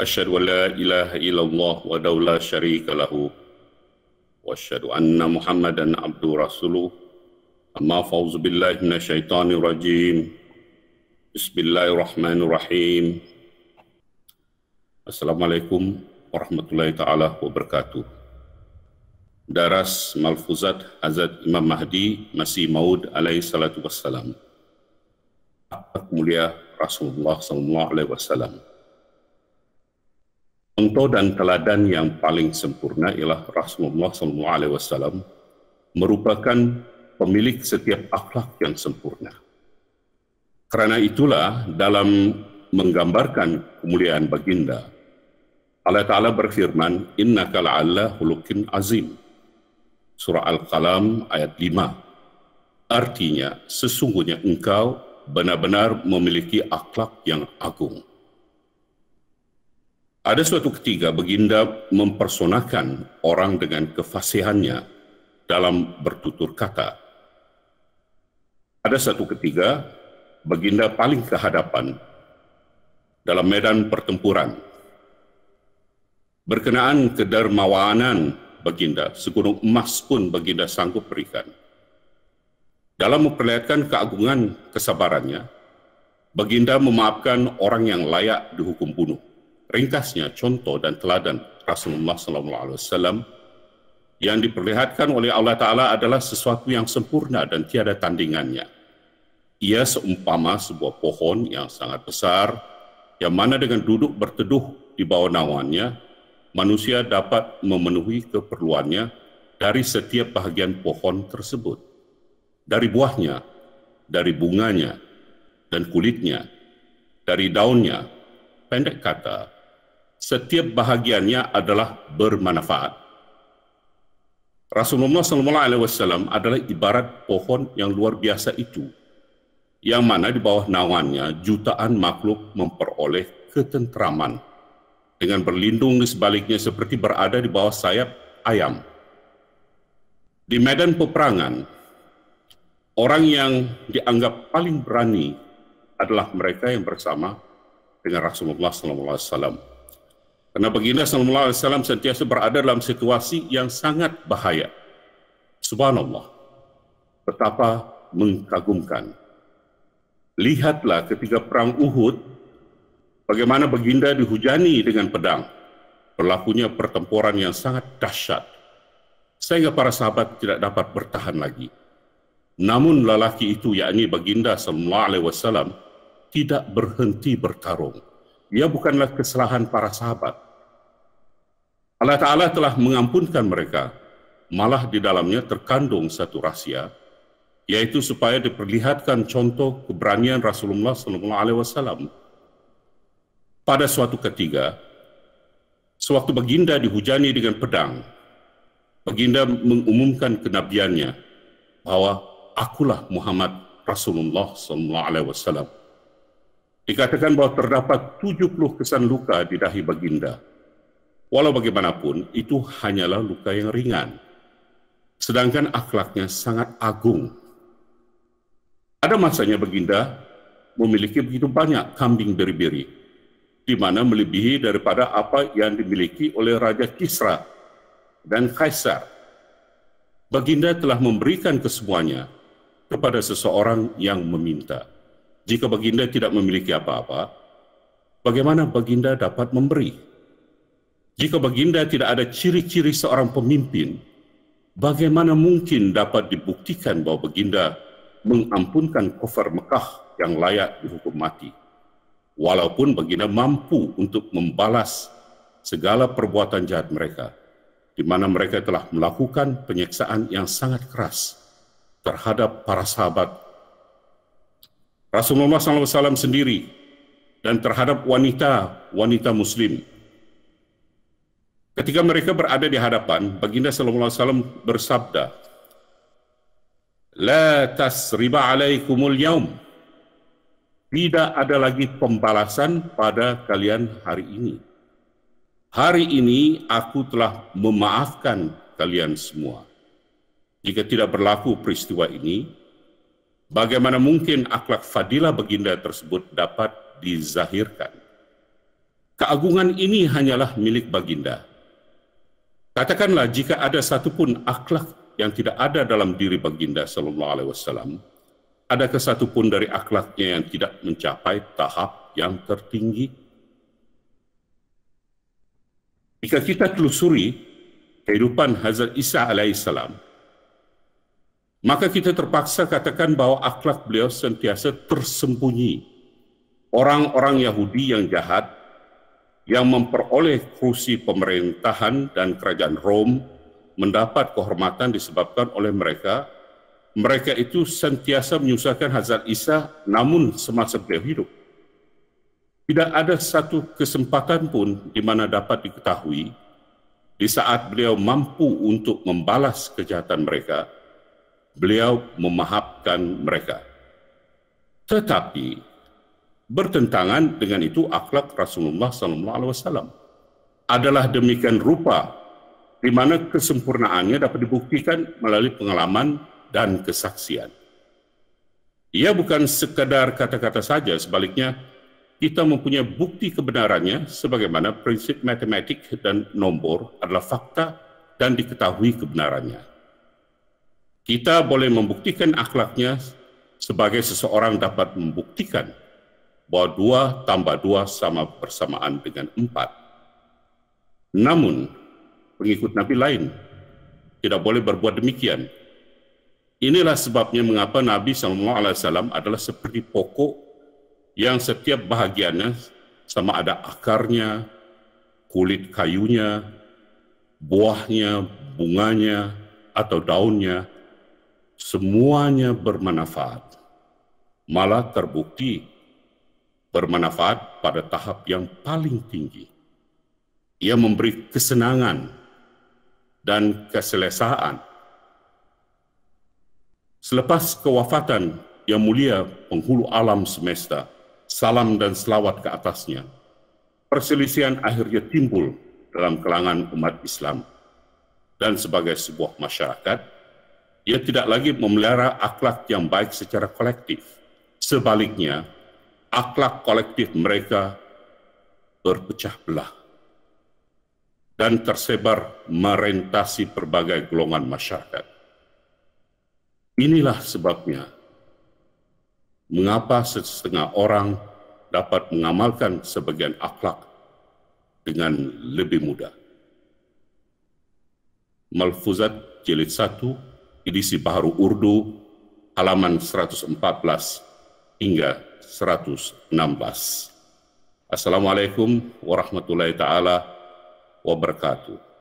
Asyhadu an la ilaha illallah wahdahu la syarika lahu wa asyhadu anna Muhammadan abduhu rasuluh. Amma fa'udzu billahi minasyaitonir rajim. Bismillahirrahmanirrahim. Assalamualaikum warahmatullahi taala wabarakatuh. Daras Malfuzat Hazrat Imam Mahdi Masih Maud alaihi salatu wassalam. Mulia Rasulullah sallallahu alaihi wasallam. Contoh dan teladan yang paling sempurna ialah Rasulullah sallallahu alaihi wasallam merupakan pemilik setiap akhlak yang sempurna. Karena itulah dalam menggambarkan kemuliaan baginda, Allah Ta'ala berfirman, innaka la'ala khuluqin azim. Surah Al-Qalam ayat 5. Artinya, sesungguhnya engkau benar-benar memiliki akhlak yang agung. Ada suatu ketika baginda mempersonakan orang dengan kefasihannya dalam bertutur kata. Ada satu ketika baginda paling ke hadapan dalam medan pertempuran. Berkenaan kedermawanan baginda, segunung emas pun baginda sanggup berikan. Dalam memperlihatkan keagungan kesabarannya, baginda memaafkan orang yang layak dihukum bunuh. Ringkasnya, contoh dan teladan Rasulullah SAW yang diperlihatkan oleh Allah Ta'ala adalah sesuatu yang sempurna dan tiada tandingannya. Ia seumpama sebuah pohon yang sangat besar, yang mana dengan duduk berteduh di bawah naungannya, manusia dapat memenuhi keperluannya dari setiap bahagian pohon tersebut. Dari buahnya, dari bunganya, dan kulitnya, dari daunnya. Pendek kata, setiap bahagiannya adalah bermanfaat. Rasulullah SAW adalah ibarat pohon yang luar biasa itu, yang mana di bawah naungannya jutaan makhluk memperoleh ketentraman dengan berlindung di sebaliknya seperti berada di bawah sayap ayam. Di medan peperangan, orang yang dianggap paling berani adalah mereka yang bersama dengan Rasulullah SAW. Karena baginda SAW sentiasa berada dalam situasi yang sangat bahaya. Subhanallah, betapa mengagumkan. Lihatlah ketika perang Uhud, bagaimana baginda dihujani dengan pedang. Berlakunya pertempuran yang sangat dahsyat, sehingga para sahabat tidak dapat bertahan lagi. Namun lelaki itu, yakni baginda SAW, tidak berhenti bertarung. Ia bukanlah kesalahan para sahabat. Allah Ta'ala telah mengampunkan mereka, malah di dalamnya terkandung satu rahsia, yaitu supaya diperlihatkan contoh keberanian Rasulullah SAW. Pada suatu ketika, sewaktu baginda dihujani dengan pedang, baginda mengumumkan kenabiannya bahwa akulah Muhammad Rasulullah SAW. Dikatakan bahwa terdapat 70 kesan luka di dahi baginda. Walau bagaimanapun, itu hanyalah luka yang ringan. Sedangkan akhlaknya sangat agung. Ada masanya baginda memiliki begitu banyak kambing beri-beri, di mana melebihi daripada apa yang dimiliki oleh Raja Kisra dan Kaisar. Baginda telah memberikan kesemuanya kepada seseorang yang meminta. Jika baginda tidak memiliki apa-apa, bagaimana baginda dapat memberi? Jika baginda tidak ada ciri-ciri seorang pemimpin, bagaimana mungkin dapat dibuktikan bahwa baginda mengampunkan kufar Mekah yang layak dihukum mati? Walaupun baginda mampu untuk membalas segala perbuatan jahat mereka, di mana mereka telah melakukan penyiksaan yang sangat keras terhadap para sahabat Rasulullah SAW sendiri dan terhadap wanita Muslim. Ketika mereka berada di hadapan, baginda SAW bersabda, "La tasriba alaikumul yaum." Tidak ada lagi pembalasan pada kalian hari ini. Hari ini aku telah memaafkan kalian semua. Jika tidak berlaku peristiwa ini, bagaimana mungkin akhlak fadilah baginda tersebut dapat dizahirkan? Keagungan ini hanyalah milik baginda. Katakanlah jika ada satupun akhlak yang tidak ada dalam diri baginda sallallahu alaihi wasallam, adakah satupun dari akhlaknya yang tidak mencapai tahap yang tertinggi? Jika kita telusuri kehidupan Hazrat Isa alaihissalam, maka kita terpaksa katakan bahwa akhlak beliau sentiasa tersembunyi. Orang-orang Yahudi yang jahat, yang memperoleh kursi pemerintahan dan kerajaan Rom, mendapat kehormatan disebabkan oleh mereka. Mereka itu sentiasa menyusahkan Hazrat Isa namun semasa beliau hidup. Tidak ada satu kesempatan pun di mana dapat diketahui di saat beliau mampu untuk membalas kejahatan mereka, beliau memaafkan mereka. Tetapi bertentangan dengan itu akhlak Rasulullah SAW adalah demikian rupa di mana kesempurnaannya dapat dibuktikan melalui pengalaman dan kesaksian. Ia bukan sekadar kata-kata saja, sebaliknya kita mempunyai bukti kebenarannya sebagaimana prinsip matematik dan nombor adalah fakta dan diketahui kebenarannya. Kita boleh membuktikan akhlaknya sebagai seseorang dapat membuktikan bahwa 2 tambah 2 sama bersamaan dengan 4. Namun, pengikut Nabi lain tidak boleh berbuat demikian. Inilah sebabnya mengapa Nabi SAW adalah seperti pokok yang setiap bahagiannya sama ada akarnya, kulit kayunya, buahnya, bunganya, atau daunnya, semuanya bermanfaat. Malah terbukti bermanfaat pada tahap yang paling tinggi. Ia memberi kesenangan dan keselesaan. Selepas kewafatan yang mulia penghulu alam semesta, salam dan selawat ke atasnya, perselisihan akhirnya timbul dalam kalangan umat Islam. Dan sebagai sebuah masyarakat, ia tidak lagi memelihara akhlak yang baik secara kolektif. Sebaliknya, akhlak kolektif mereka berpecah belah dan tersebar merentasi berbagai golongan masyarakat. Inilah sebabnya mengapa setengah orang dapat mengamalkan sebagian akhlak dengan lebih mudah. Malfuzat Jilid 1, edisi Baharu Urdu, halaman 114 hingga 116. Assalamualaikum warahmatullahi taala wabarakatuh.